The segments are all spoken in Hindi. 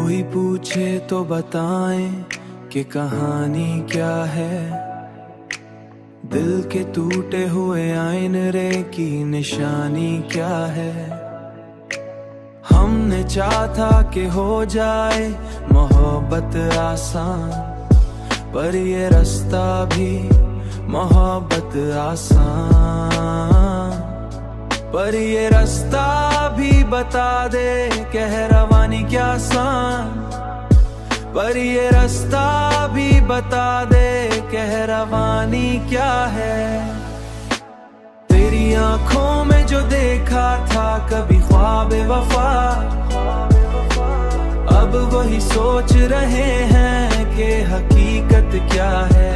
कोई पूछे तो बताएं कि कहानी क्या है। दिल के टूटे हुए आईने की निशानी क्या है। हमने चाहा कि हो जाए मोहब्बत आसान, पर ये रास्ता भी मोहब्बत आसान। पर ये रास्ता भी बता दे कहरवानी क्या आसान। पर ये रास्ता भी बता दे कहरवानी क्या है। तेरी आंखों में जो देखा था कभी ख्वाब वफा, अब वही सोच रहे हैं कि हकीकत क्या है।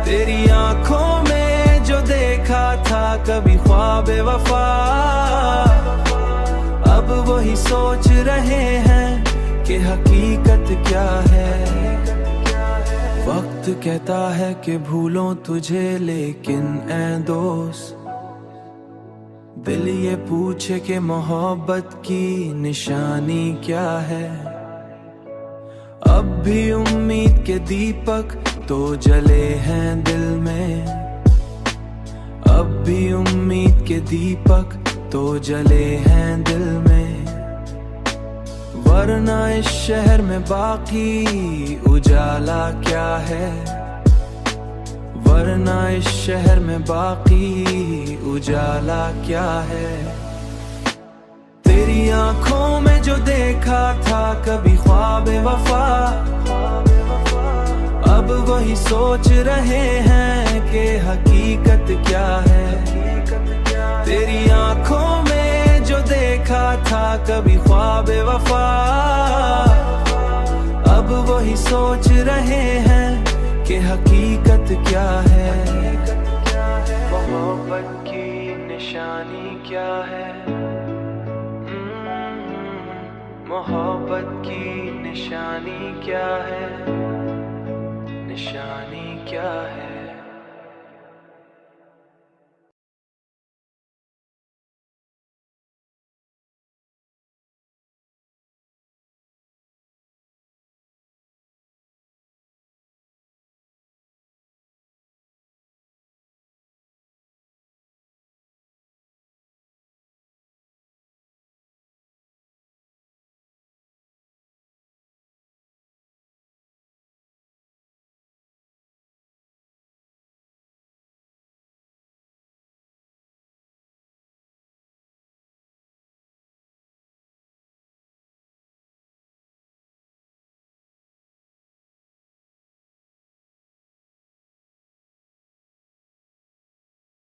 तेरी आंखों में जो देखा था कभी ख्वाब वफा, अब वही सोच रहे हैं कि हकीकत क्या है। वक्त कहता है कि भूलों तुझे, लेकिन ऐ दोस्त दिल ये पूछे कि मोहब्बत की निशानी क्या है। अब भी उम्मीद के दीपक तो जले हैं दिल में। अब भी उम्मीद के दीपक तो जले हैं दिल में। वरना इस शहर में बाकी उजाला क्या है। वरना इस शहर में बाकी उजाला क्या है। तेरी आंखों में जो देखा था कभी ख्वाब वफा, अब वही सोच रहे हैं कि हकीकत क्या है। तेरी आंखों में जो देखा था कभी ख्वाब वफा, अब वही सोच रहे हैं कि हकीकत क्या है। मोहब्बत की निशानी क्या है। मोहब्बत की निशानी क्या है। निशानी क्या है।